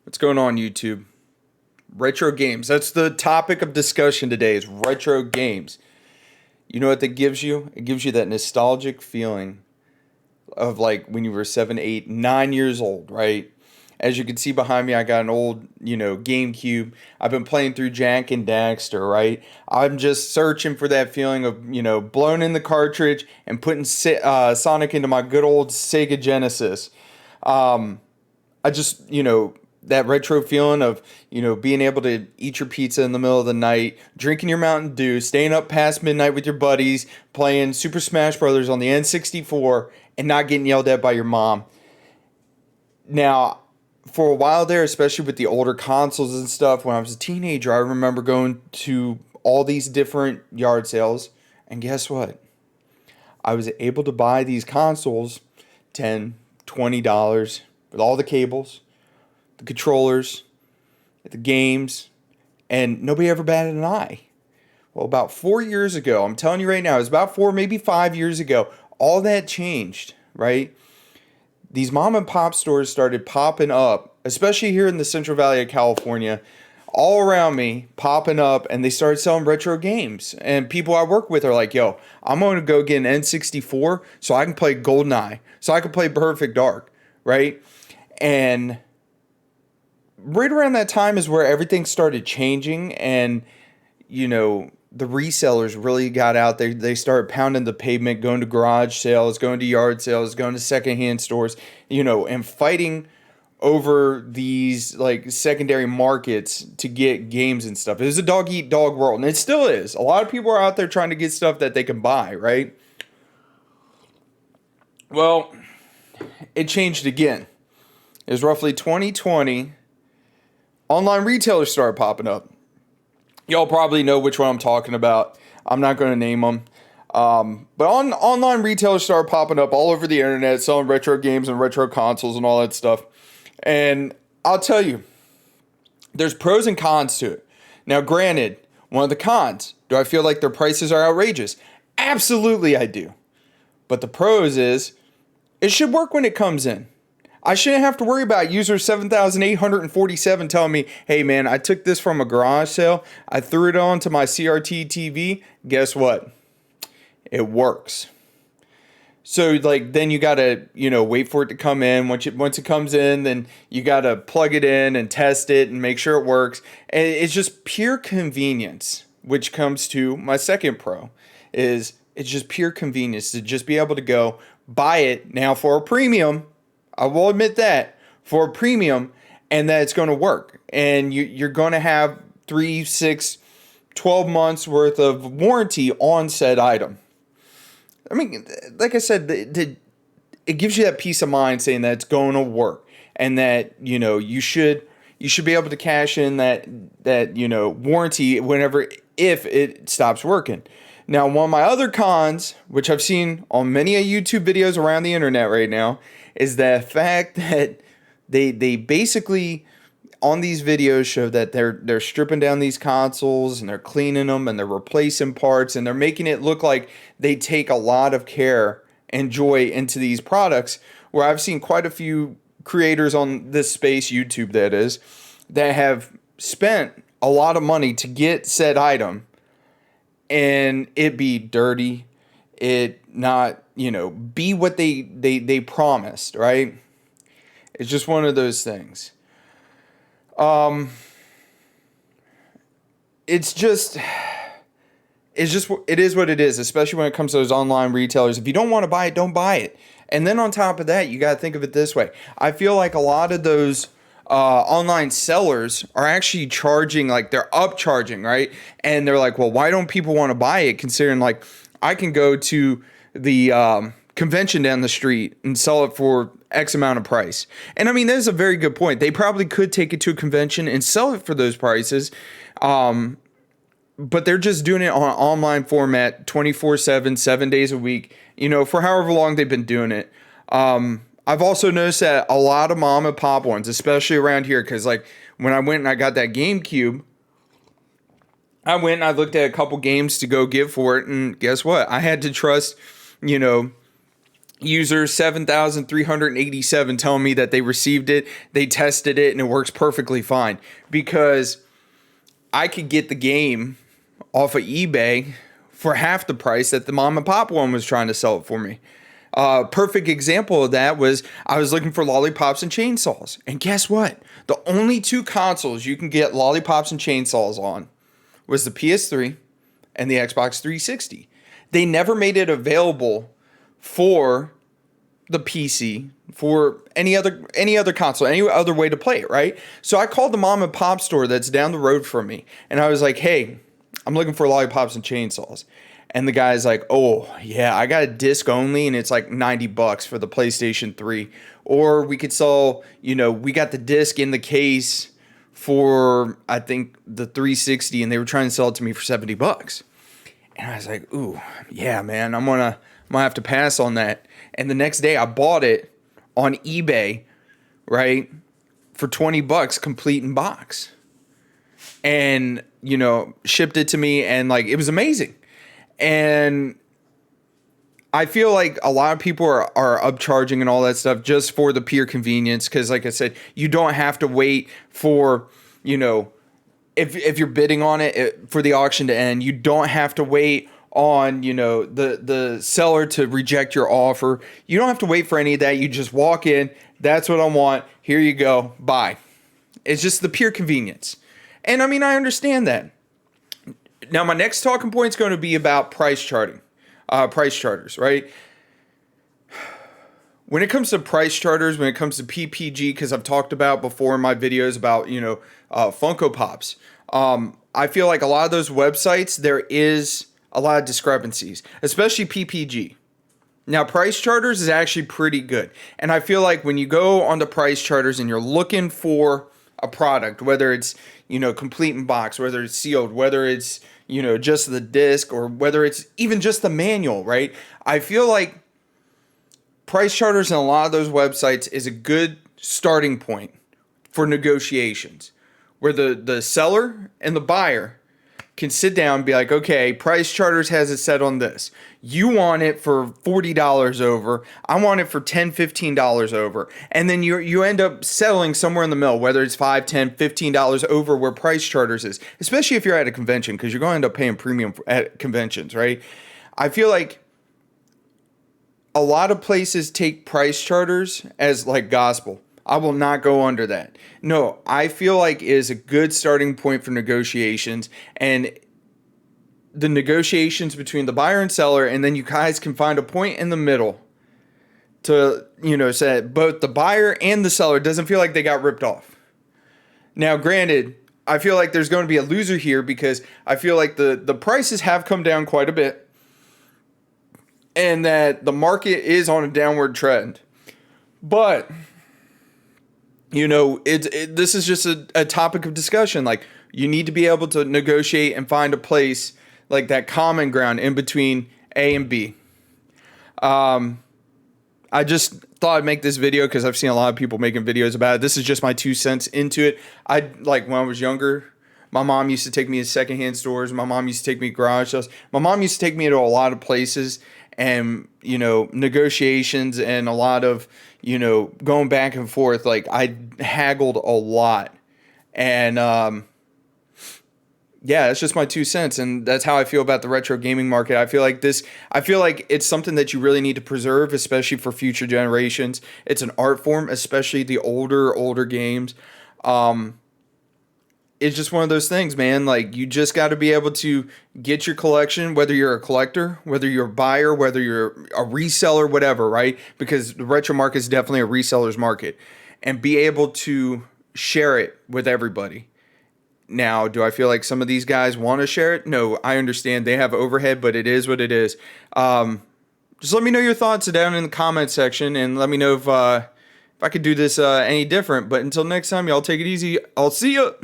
What's going on, YouTube? Retro games. That's the topic of discussion today is retro games. You know what that gives you? It gives you that nostalgic feeling of like when you were 7, 8, 9 years old, right? As you can see behind me, I got an old, GameCube. I've been playing through Jack and Daxter, right? I'm just searching for that feeling of, blowing in the cartridge and putting Sonic into my good old Sega Genesis. I just, that retro feeling of, being able to eat your pizza in the middle of the night, drinking your Mountain Dew, staying up past midnight with your buddies, playing Super Smash Brothers on the N64, and not getting yelled at by your mom. Now, for a while there, especially with the older consoles and stuff, when I was a teenager, I remember going to all these different yard sales, and guess what? I was able to buy these consoles $10, $20 with all the cables, the controllers, the games, and nobody ever batted an eye. Well, about 4 years ago, I'm telling you right now, it was about 4, maybe 5 years ago, all that changed, right? These mom and pop stores started popping up, especially here in the Central Valley of California, all around me, popping up, and they started selling retro games. And people I work with are like, yo, I'm going to go get an N64 so I can play GoldenEye, so I can play Perfect Dark, right? And right around that time is where everything started changing, and the resellers really got out there. They started pounding the pavement, going to garage sales, going to yard sales, going to secondhand stores, and fighting over these like secondary markets to get games and stuff. It was a dog eat dog world, and it still is. A lot of people are out there trying to get stuff that they can buy, right? Well, it changed again. It was roughly 2020. Online retailers started popping up. Y'all probably know which one I'm talking about. I'm not going to name them. But online retailers started popping up all over the internet, selling retro games and retro consoles and all that stuff. And I'll tell you, there's pros and cons to it. Now, granted, one of the cons, do I feel like their prices are outrageous? Absolutely, I do. But the pros is, it should work when it comes in. I shouldn't have to worry about user 7,847 telling me, hey man, I took this from a garage sale, I threw it onto my CRT TV, guess what? It works. So then you gotta, wait for it to come in. Once it comes in, then you gotta plug it in and test it and make sure it works. And it's just pure convenience, which comes to my second pro, is it's just pure convenience to just be able to go buy it now for a premium. I will admit that, for a premium, and that it's going to work. And you're going to have 3, 6, 12 months worth of warranty on said item. I mean, like I said, it gives you that peace of mind saying that it's going to work, and that you should be able to cash in that warranty if it stops working. Now, one of my other cons, which I've seen on many YouTube videos around the internet right now, is the fact that they basically on these videos show that they're stripping down these consoles and they're cleaning them and they're replacing parts and they're making it look like they take a lot of care and joy into these products, where I've seen quite a few creators on this space, YouTube that is, that have spent a lot of money to get said item and it be dirty, it not, be what they promised, right? It's just one of those things. It is what it is, especially when it comes to those online retailers. If you don't want to buy it, don't buy it. And then on top of that, you got to think of it this way. I feel like a lot of those online sellers are actually charging, like they're upcharging, right? And they're like, well, why don't people want to buy it? Considering like I can go to the convention down the street and sell it for X amount of price. And I mean, that is a very good point. They probably could take it to a convention and sell it for those prices. But they're just doing it on an online format 24/7, 7 days a week, for however long they've been doing it. I've also noticed that a lot of mom and pop ones, especially around here, because like when I went and I got that GameCube, I went and I looked at a couple games to go get for it, and guess what? I had to trust, user 7,387 telling me that they received it, they tested it, and it works perfectly fine. Because I could get the game off of eBay for half the price that the mom and pop one was trying to sell it for me. Perfect example of that was I was looking for lollipops and chainsaws. And guess what? The only two consoles you can get lollipops and chainsaws on was the PS3 and the Xbox 360. They never made it available for the PC, for any other console, any other way to play it, right? So I called the mom and pop store that's down the road from me, and I was like, hey, I'm looking for lollipops and chainsaws. And the guy's like, oh, yeah, I got a disc only, and it's like $90 for the PlayStation 3. Or we could sell, we got the disc in the case for, I think, the 360, and they were trying to sell it to me for $70. And I was like, ooh, yeah, man, I'm gonna have to pass on that. And the next day I bought it on eBay, right, for $20, complete in box. And, shipped it to me, and like, it was amazing. And I feel like a lot of people are upcharging and all that stuff just for the pure convenience. Because like I said, you don't have to wait for, if you're bidding on it for the auction to end, you don't have to wait on, the seller to reject your offer. You don't have to wait for any of that. You just walk in. That's what I want. Here you go. Bye. It's just the pure convenience. And I mean, I understand that. Now, my next talking point is going to be about price charting, price charters, right? When it comes to price charters, when it comes to PPG, because I've talked about before in my videos about, Funko Pops, I feel like a lot of those websites, there is a lot of discrepancies, especially PPG. Now, price charters is actually pretty good. And I feel like when you go on the price charters and you're looking for a product, whether it's, complete in box, whether it's sealed, whether it's, just the disc, or whether it's even just the manual, right? I feel like price charters in a lot of those websites is a good starting point for negotiations, where the seller and the buyer can sit down and be like, okay, price charters has it set on this. You want it for $40 over. I want it for $10, $15 over. And then you end up settling somewhere in the middle, whether it's $5, $10, $15 over where price charters is, especially if you're at a convention, because you're going to end up paying premium at conventions, right? I feel like a lot of places take price charters as like gospel. I will not go under that. No, I feel like it is a good starting point for negotiations, and the negotiations between the buyer and seller, and then you guys can find a point in the middle to, say both the buyer and the seller doesn't feel like they got ripped off. Now, granted, I feel like there's going to be a loser here, because I feel like the prices have come down quite a bit, and that the market is on a downward trend. But this is just a topic of discussion. Like, you need to be able to negotiate and find a place, like that common ground in between A and B. I just thought I'd make this video because I've seen a lot of people making videos about it. This is just my 2 cents into it. When I was younger, my mom used to take me to secondhand stores. My mom used to take me to garage sales. My mom used to take me to a lot of places, and, negotiations and a lot of, going back and forth. Like, I haggled a lot. And, yeah, it's just my 2 cents. And that's how I feel about the retro gaming market. I feel like it's something that you really need to preserve, especially for future generations. It's an art form, especially the older games. It's just one of those things, man. Like, you just got to be able to get your collection, whether you're a collector, whether you're a buyer, whether you're a reseller, whatever, right? Because the retro market is definitely a reseller's market, and be able to share it with everybody. Now, do I feel like some of these guys want to share it? No, I understand they have overhead, but it is what it is. Just let me know your thoughts down in the comment section, and let me know if I could do this any different. But until next time, y'all take it easy. I'll see you.